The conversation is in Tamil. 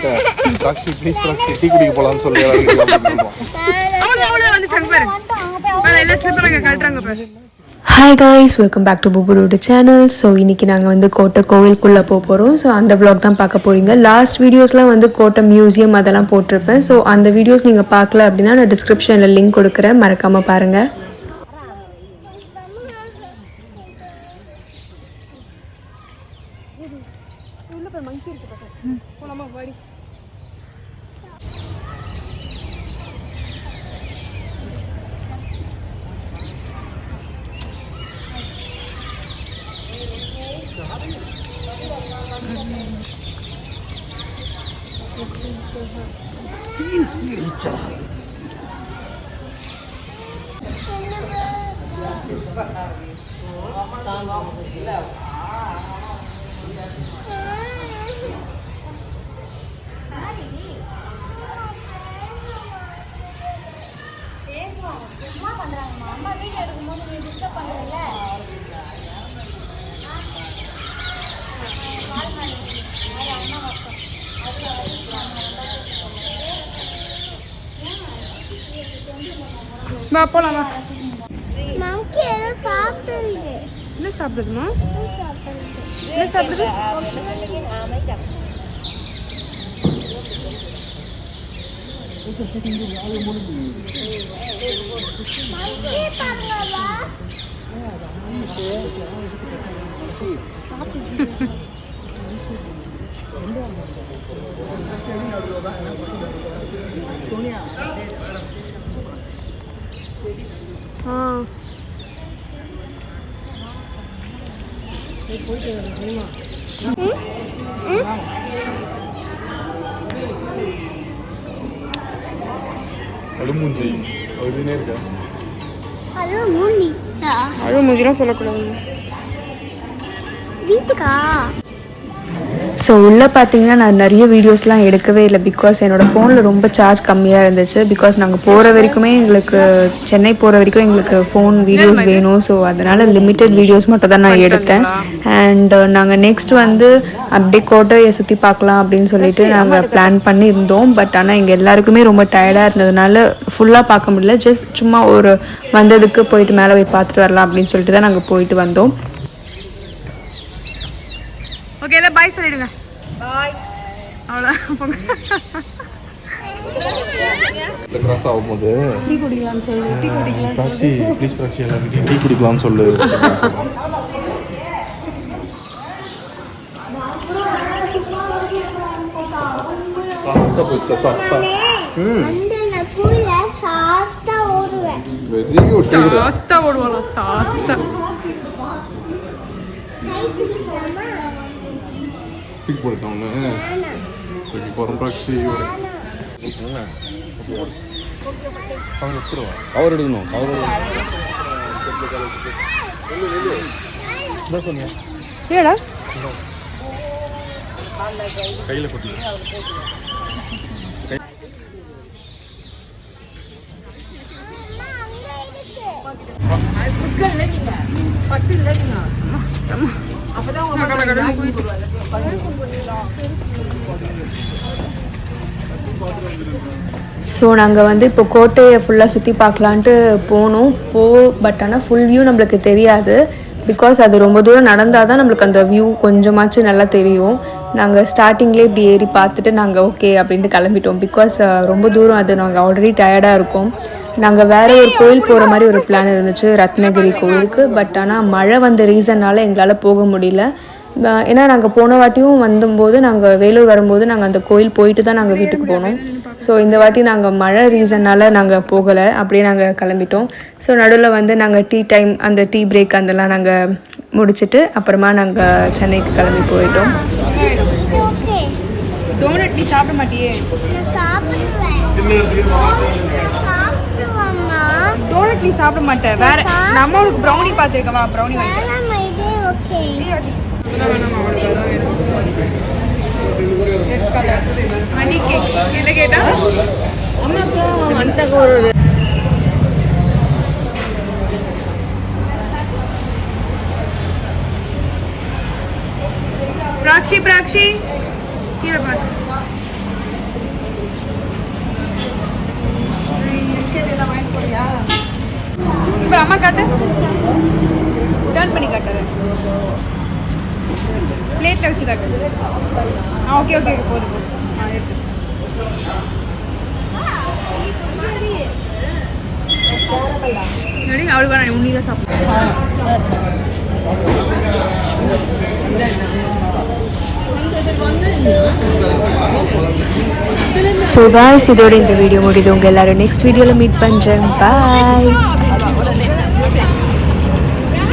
கிட்ட ப்ராக்ஸி ப்ளீஸ் ப்ராக்ஸி டீ குடிக்க போலாம்னு சொல்லி வந்து சங்கர் எல்லாம் ஸ்லிப்பர் அங்க காட்டுறாங்க பாரு. Hi guys, welcome back to புபுரோட சேனல். ஸோ இன்றைக்கி நாங்கள் வந்து கோட்டை கோவிலுக்குள்ளே போகிறோம். ஸோ அந்த vlog தான் பார்க்க போகிறீங்க. லாஸ்ட் வீடியோஸ்லாம் வந்து கோட்டை மியூசியம் அதெல்லாம் போட்டிருப்பேன். ஸோ அந்த வீடியோஸ் நீங்கள் பார்க்கல அப்படின்னா நான் டிஸ்கிரிப்ஷனில் லிங்க் கொடுக்குறேன், மறக்காமல் பாருங்கள். வா போலாம் வா. என்ன சாப்பிடுதுமா? என்ன சாப்பிடுது? அழுமூஞ்சி அதுனே இருக்கா? அழுமூஞ்சிலாம் சொல்லக்கூடாது வீட்டுக்கா. ஸோ உள்ளே பார்த்தீங்கன்னா நான் நிறைய வீடியோஸ்லாம் எடுக்கவே இல்லை. பிகாஸ் என்னோடய ஃபோனில் ரொம்ப சார்ஜ் கம்மியாக இருந்துச்சு. பிகாஸ் நாங்கள் போகிற வரைக்குமே எங்களுக்கு சென்னை போகிற வரைக்கும் எங்களுக்கு ஃபோன் வீடியோஸ் வேணும். ஸோ அதனால் லிமிட்டட் வீடியோஸ் மட்டும் தான் நான் எடுத்தேன். அண்ட் நாங்கள் நெக்ஸ்ட் வந்து அப்படியே கோட்டையை சுற்றி பார்க்கலாம் அப்படின்னு சொல்லிட்டு நாங்கள் பிளான் பண்ணி இருந்தோம். பட் ஆனால் எங்கள் எல்லாருக்குமே ரொம்ப டயர்டாக இருந்ததுனால ஃபுல்லாக பார்க்க முடியல. ஜஸ்ட் சும்மா ஒரு வந்ததுக்கு போயிட்டு மேலே போய் பார்த்துட்டு வரலாம் அப்படின்னு சொல்லிட்டு தான் நாங்கள் போயிட்டு வந்தோம். ஓகே எல்லாம் பாய் சொல்லிடுங்க. பாய். அவ்வளோதான் போங்க. கிராஸ் ஆகும்போது டீ குடிக்கலாம்னு சொல்லு. டீ குடிக்கலாம். ப்ராக்ஸி ப்ளீஸ் ப்ராக்ஸி எல்லாரும் டீ குடிக்கலாம்னு சொல்லு. சாஸ்தா போச்சா சாஸ்தா. Very good. சாஸ்தா ஓடுவாளா? சாஸ்தா டிக் போட்டான் ஒன்று போகிறோம். ப்ராக்ஸி கவர் எடுத்துருவா. கவர் எடுக்கணும். கவர் எடுக்கணும். சொன்னியா ஏடா கையில் கொட்டி ஸோ நாங்கள் வந்து இப்போ கோட்டையை ஃபுல்லாக சுற்றி பார்க்கலான்ட்டு போனோம். பட் ஆனால் ஃபுல் வியூ நம்மளுக்கு தெரியாது. பிகாஸ் அது ரொம்ப தூரம் நடந்தால் தான் நம்மளுக்கு அந்த வியூ கொஞ்சமாச்சும் நல்லா தெரியும். நாங்கள் ஸ்டார்டிங்லேயே இப்படி ஏறி பார்த்துட்டு நாங்கள் ஓகே அப்படின்ட்டு கிளம்பிட்டோம். பிகாஸ் ரொம்ப தூரம் அது நாங்கள் ஆல்ரெடி டயர்டாக இருக்கோம். நாங்கள் வேறு ஒரு கோயில் போகிற மாதிரி ஒரு பிளான் இருந்துச்சு, ரத்னகிரி கோயிலுக்கு. பட் ஆனால் மழை வந்த ரீசன்னால் எங்களால் போக முடியல. ஏன்னா நாங்கள் போன வாட்டியும் வந்தபோது நாங்கள் வேலூர் வரும்போது நாங்கள் அந்த கோயில் போயிட்டு தான் நாங்கள் வீட்டுக்கு போனோம். ஸோ இந்த வாட்டி நாங்கள் மழை ரீசன்னால் நாங்கள் போகலை, அப்படியே நாங்கள் கிளம்பிட்டோம். ஸோ நடுவில் வந்து நாங்கள் டீ டைம், அந்த டீ பிரேக் அதெல்லாம் நாங்கள் முடிச்சுட்டு அப்புறமா நாங்கள் சென்னைக்கு கிளம்பி போயிட்டோம். டோனட் நீ சாப்பிட மாட்டியே? டோனட் நீ சாப்பிட மாட்டேன். வேற நம்ம ஒரு ப்ரௌனி பார்த்துருக்கவா? ப்ரௌனி மணி கேக் என்ன கேட்டா? பிராக்ஷி பிராக்ஷி கீழே பாரு. காட்டு. டர்ன் பண்ணி காட்டு. பிளேட்ல வச்சு காட்டு. ஓகே ஓகே போதும். இருக்கு. ரெடி அவளுக்கு நான் உன்னில சாப்பிடுறேன். ஸோ காய்ஸ் இதோட இந்த வீடியோ முடியுது. உங்கள் எல்லாரும் நெக்ஸ்ட் வீடியோவில் மீட் பண்ணுறேன். பாய்.